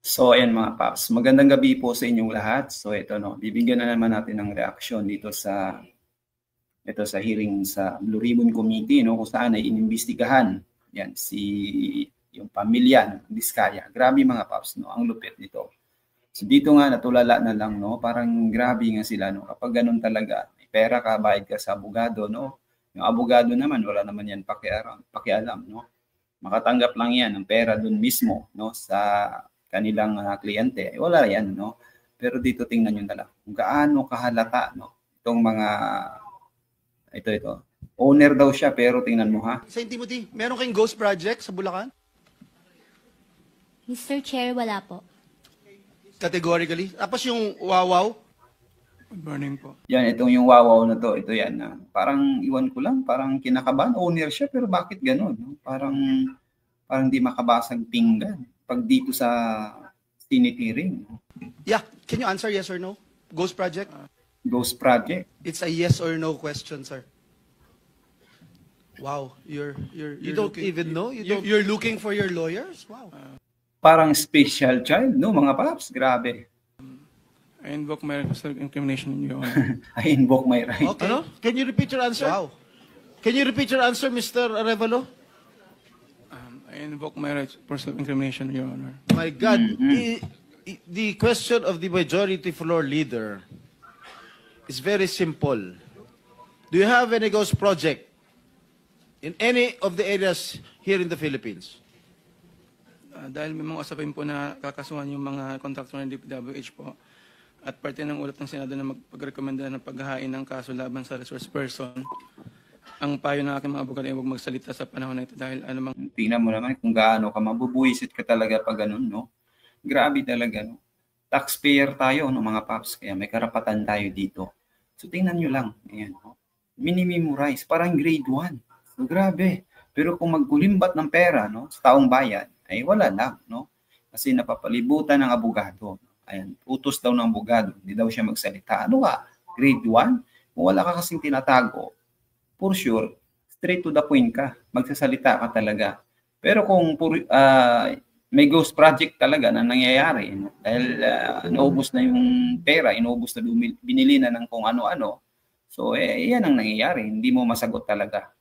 So ayan mga paps, magandang gabi po sa inyong lahat. So ito no, bibigyan na naman natin ng reaksyon dito sa hearing sa Blue Ribbon Committee no, kung saan ay inimbestigahan yan si yung pamilya ng Diskaya. Grabe mga paps no, ang lupit nito. So dito nga natulala na lang no, parang grabe nga sila no, kapag ganun talaga, may pera ka, bayad ka sa abogado no. Yung abogado naman wala naman yan pakialam no. Makatanggap lang yan ng pera doon mismo no sa kanilang kliyente. Wala yan no. Pero dito tingnan niyo na lang kung gaano kahalata no itong mga ito. Owner daw siya pero tingnan mo ha. St. Timothy, meron kayong ghost project sa Bulacan? Mr. Chair, wala po. Categorically. Tapos yung wawaw? Good morning po. Yan, itong yung wawaw na to. Ito yan. Parang iwan ko lang. Parang kinakabahan. Owner siya pero bakit ganun? No? Parang di makabasag pinggan. Pag dito sa Senate hearing. Yeah. Can you answer yes or no? Ghost project? Ghost project. It's a yes or no question, sir. Wow. You don't looking, even know? You're looking for your lawyers? Wow. Parang special child, no mga paps? Grabe. I invoke my right to self-incrimination, Your Honor. I invoke my right. Okay. Ano? Can you repeat your answer? Wow. Can you repeat your answer, Mr. Arevalo? I invoke my right for self-incrimination, Your Honor. My God. The question of the majority floor leader is very simple. Do you have any ghost project in any of the areas here in the Philippines? Dahil may mga usapin po na kakasuhan yung mga kontraktor ng DPWH po at parte ng ulat ng Senado na magpagrekomenda ng paghahain ng kaso laban sa resource person, ang payo ng aking mga abogado ay huwag magsalita sa panahon na ito dahil anumang... Tingnan mo naman kung gaano ka mabubuisit ka talaga pag ganun, no? Grabe talaga, no? Taxpayer tayo, no, mga paps, kaya may karapatan tayo dito. So tingnan nyo lang, ayan, no? Minimemorize, parang grade 1. So grabe. Pero kung magkulimbat ng pera, no, sa taong bayan, ay wala lang, no? Kasi napapalibutan ng abogado. Ayan, utos daw ng abogado, hindi daw siya magsalita. Ano ka? Grade 1? Kung wala ka kasing tinatago, for sure, straight to the point ka. Magsasalita ka talaga. Pero kung may ghost project talaga na nangyayari, no? Dahil naubos na yung pera, inubos na binili na ng kung ano-ano, so yan ang nangyayari. Hindi mo masagot talaga.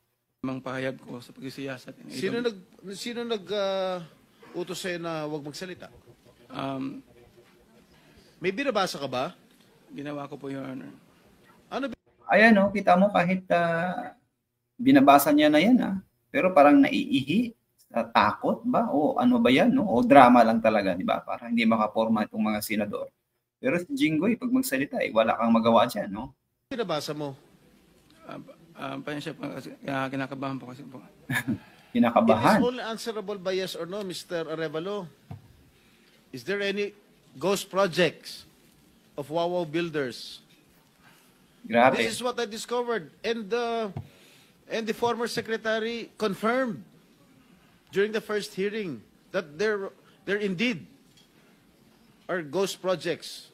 Mang pahayag ko sa pagsisiyasat. Sino utos sa'yo na huwag magsalita? May binabasa ka ba? Ginawa ko po, Your Honor. Ano? Ayan, no, kita mo kahit binabasa niya na yan, pero parang naiihi, takot ba? O ano ba yan, no? O drama lang talaga, di ba? Para hindi makaporma itong mga senador. Pero si Jinggoy, pag magsalita, wala kang magawa dyan, no? Binabasa mo? Pasensya po kasi kinakabahan po kasi po. Kinakabahan. It is only answerable by yes or no, Mr. Arevalo. Is there any ghost projects of Wawaw builders? Grabe. This is what I discovered, and the former secretary confirmed during the first hearing that there indeed are ghost projects.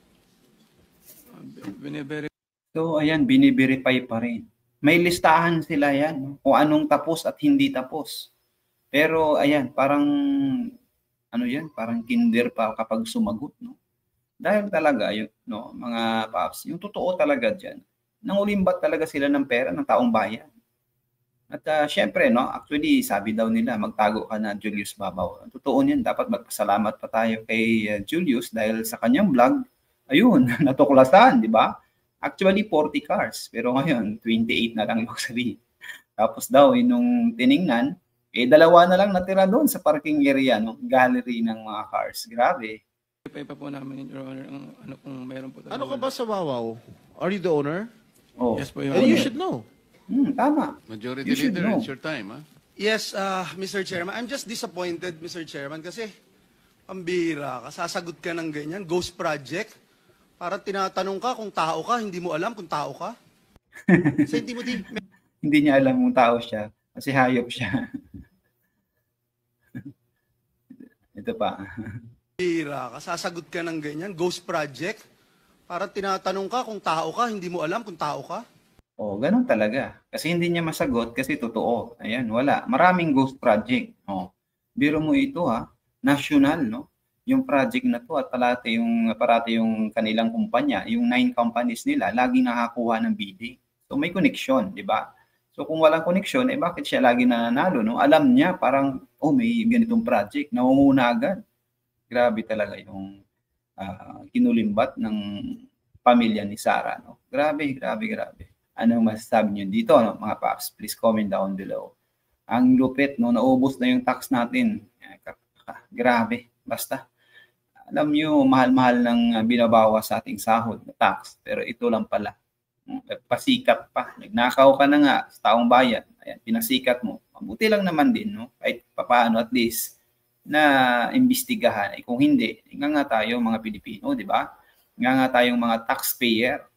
So ayan, biniverify pa rin. May listahan sila yan, no? Kung anong tapos at hindi tapos. Pero ayan, parang ano yan, parang kinder pa kapag sumagot, no? Dahil talaga yung no, mga paps, yung totoo talaga diyan. Nangulimbat talaga sila ng pera ng taong bayan. At syempre, no, actually sabi daw nila magtago ka na Julius Babaw. Totoo niyan, dapat magpasalamat pa tayo kay Julius dahil sa kanyang vlog, ayun, natuklasan, di ba? Actually 40 cars, pero ngayon 28 na lang luxury. Tapos daw nung tiningnan, dalawa na lang natira doon sa parking area, no, gallery ng mga cars. Grabe. Pa po namin, Your Honor, ang ano kung mayroon po. Ano ka ba sa Wawaw? Are you the owner? Oh. Yes po, Your And Honor. you should know. Tama. Majority You should Leader, know. it's your time, ha? Yes, Mr. Chairman. I'm just disappointed, Mr. Chairman, kasi pambira ka, sasagot ka ng ganyan, ghost project. Parang tinatanong ka kung tao ka, hindi mo alam kung tao ka. St. Timothy, Hindi niya alam kung tao siya kasi hayop siya. Ito pa. pambira ka, sasagot ka ng ganyan, ghost project. Parang tinatanong ka kung tao ka, hindi mo alam kung tao ka. Oh, ganun talaga. Kasi hindi niya masagot kasi totoo. Ayan, wala. Maraming ghost project. Oh. Biro mo ito national, no? yung project na to at parati yung kanilang kumpanya, yung 9 companies nila, laging nakakuha ng bidding. So may connection, di ba? So kung walang connection, bakit siya lagi nananalo? No? Alam niya, parang, may ganitong project, nangunguna agad. Grabe talaga yung kinulimbat ng pamilya ni Sara. No? Grabe. Anong masasabi niyo dito, no? Mga paps? Please comment down below. Ang lupit, no? Naubos na yung tax natin. Grabe. Basta, alam niyo, mahal-mahal ng binabawas sa ating sahod na tax. Pero ito lang pala. Pasikat pa. Nagnakaw ka na nga sa taong bayan. Ayan, pinasikat mo. Mabuti lang naman din, no? Kahit papaano at least na imbestigahan. Kung hindi, nga tayo mga Pilipino, di ba? Nga tayong mga taxpayer.